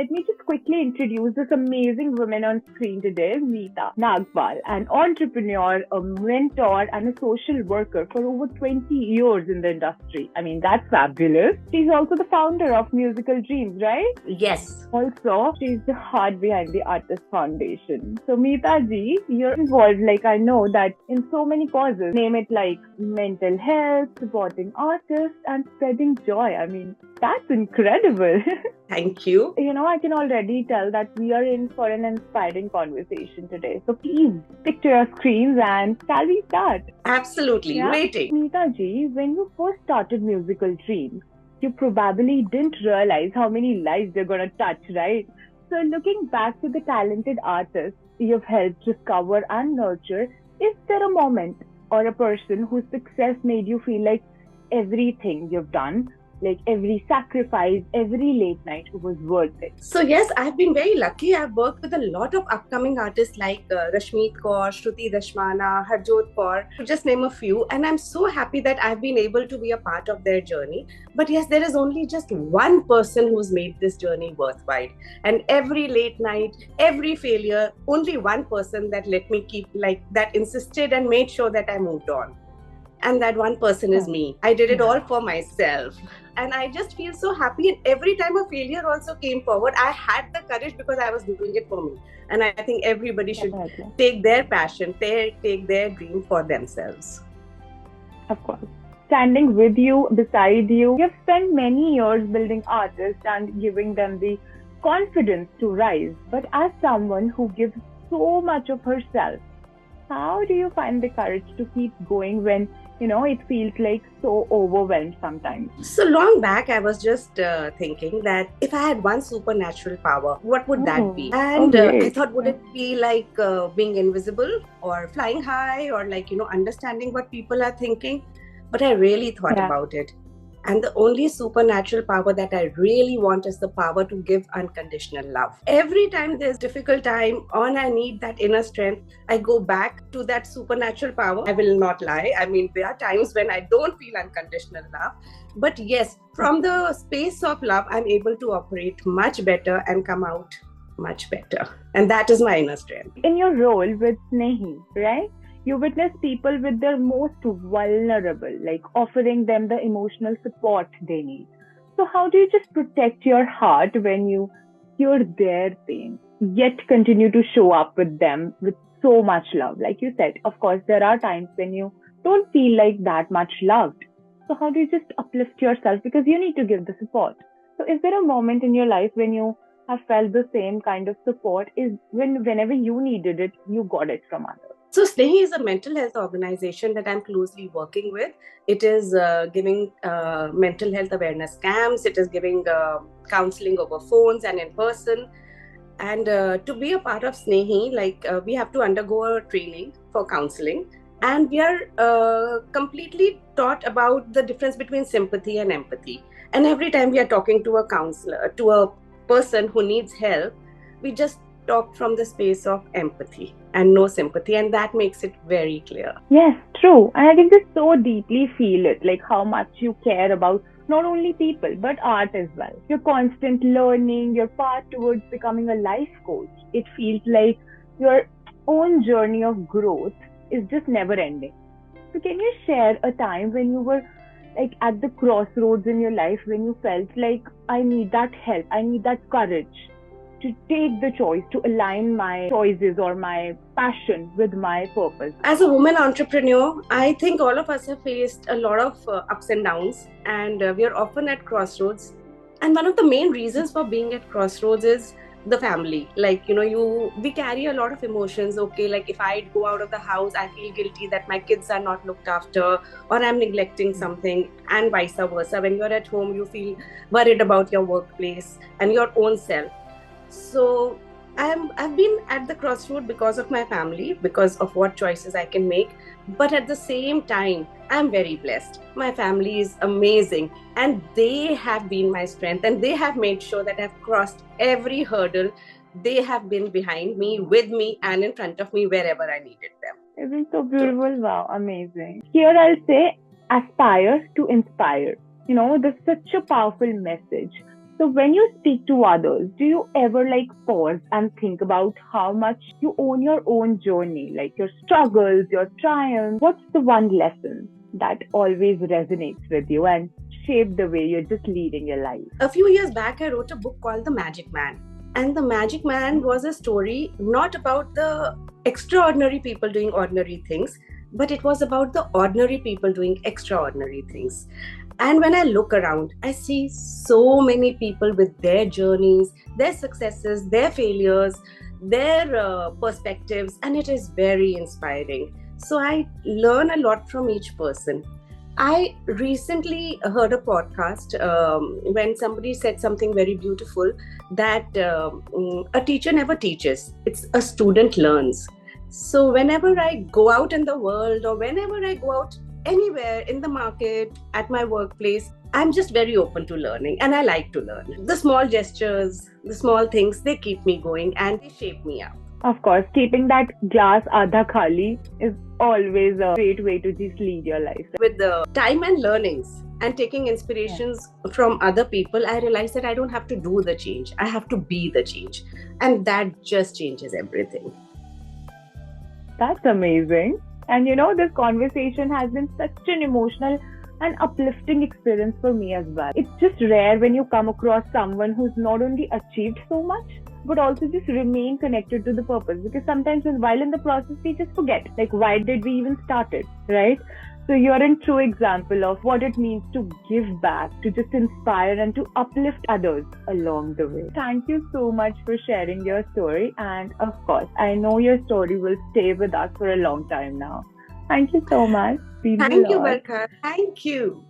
let me just quickly introduce this amazing woman on screen today, Meeta Nagpal, an entrepreneur, a mentor, and a social worker for over 20 years in the industry. I mean, that's fabulous. She's also the founder of Musical Dreams, right? Yes. Also, she's the heart behind the Artist Foundation. So, Meeta ji, you're involved, like I know that in so many causes, name it like mental health, supporting artists, and spreading joy. I mean, that's incredible. Thank you. I can already tell that we are in for an inspiring conversation today. So please stick to your screens and shall we start? Absolutely. Yeah? Waiting. Meeta ji, when you first started Musical Dreams, you probably didn't realize how many lives you're going to touch, right? So looking back to the talented artists you've helped discover and nurture, is there a moment or a person whose success made you feel like everything you've done, like every sacrifice, every late night was worth it? So yes, I've been very lucky. I've worked with a lot of upcoming artists like Rashmeet Kaur, Shruti Dashmana, Harjot Kaur, to just name a few. And I'm so happy that I've been able to be a part of their journey. But yes, there is only just one person who's made this journey worthwhile. And every late night, every failure, only one person that let me keep that insisted and made sure that I moved on. And that one person is me. I did it all for myself. And I just feel so happy. And every time a failure also came forward, I had the courage because I was doing it for me. And I think everybody should take their passion, take their dream for themselves. Of course. Standing with you, beside you, you've spent many years building artists and giving them the confidence to rise. But as someone who gives so much of herself, how do you find the courage to keep going when it feels like so overwhelmed sometimes? So long back, I was just thinking that if I had one supernatural power, what would that be? And I thought, would it be like being invisible or flying high or understanding what people are thinking? But I really thought about it. And the only supernatural power that I really want is the power to give unconditional love. Every time there's difficult time and I need that inner strength, I go back to that supernatural power. I will not lie. I mean, there are times when I don't feel unconditional love. But yes, from the space of love, I'm able to operate much better and come out much better. And that is my inner strength. In your role with Snehi, right? You witness people with their most vulnerable, like offering them the emotional support they need. So how do you just protect your heart when you hear their pain, yet continue to show up with them with so much love? Like you said, of course, there are times when you don't feel like that much loved. So how do you just uplift yourself? Because you need to give the support. So is there a moment in your life when you have felt the same kind of support? Is whenever you needed it, you got it from others? So Snehi is a mental health organization that I'm closely working with. It is giving mental health awareness camps. It is giving counseling over phones and in person. And to be a part of Snehi, we have to undergo a training for counseling. And we are completely taught about the difference between sympathy and empathy. And every time we are talking to a counselor, to a person who needs help, we just talk from the space of empathy and no sympathy, and that makes it very clear. Yes, true. And I can just so deeply feel it, like how much you care about not only people but art as well. Your constant learning, your path towards becoming a life coach. It feels like your own journey of growth is just never ending. So can you share a time when you were like at the crossroads in your life, when you felt like I need that help, I need that courage to take the choice, to align my choices or my passion with my purpose? As a woman entrepreneur, I think all of us have faced a lot of ups and downs, and we are often at crossroads. And one of the main reasons for being at crossroads is the family. We carry a lot of emotions. Okay, like if I go out of the house, I feel guilty that my kids are not looked after or I'm neglecting something, and vice versa. When you're at home, you feel worried about your workplace and your own self. So I've been at the crossroad because of my family, because of what choices I can make. But at the same time, I'm very blessed. My family is amazing and they have been my strength, and they have made sure that I've crossed every hurdle. They have been behind me, with me, and in front of me wherever I needed them. Isn't so beautiful? Wow, amazing. Here I'll say aspire to inspire. There's such a powerful message. So when you speak to others, do you ever like pause and think about how much you own your own journey, like your struggles, your triumphs? What's the one lesson that always resonates with you and shape the way you're just leading your life? A few years back, I wrote a book called The Magic Man. And The Magic Man was a story not about the extraordinary people doing ordinary things, but it was about the ordinary people doing extraordinary things. And when I look around, I see so many people with their journeys, their successes, their failures, their perspectives, and it is very inspiring. So I learn a lot from each person. I recently heard a podcast when somebody said something very beautiful, that a teacher never teaches, it's a student learns. So whenever I go out in the world, or whenever I go out anywhere in the market, at my workplace, I'm just very open to learning, and I like to learn. The small gestures, the small things, they keep me going and they shape me up. Of course, keeping that glass adha khali is always a great way to just lead your life. With the time and learnings and taking inspirations from other people, I realized that I don't have to do the change. I have to be the change. And that just changes everything. That's amazing. And you know, this conversation has been such an emotional and uplifting experience for me as well. It's just rare when you come across someone who's not only achieved so much, but also just remain connected to the purpose. Because sometimes while in the process, we just forget, like, why did we even start it, right? So you're a true example of what it means to give back, to just inspire and to uplift others along the way. Thank you so much for sharing your story. And of course, I know your story will stay with us for a long time now. Thank you so much. Thank you, Barkha. Thank you.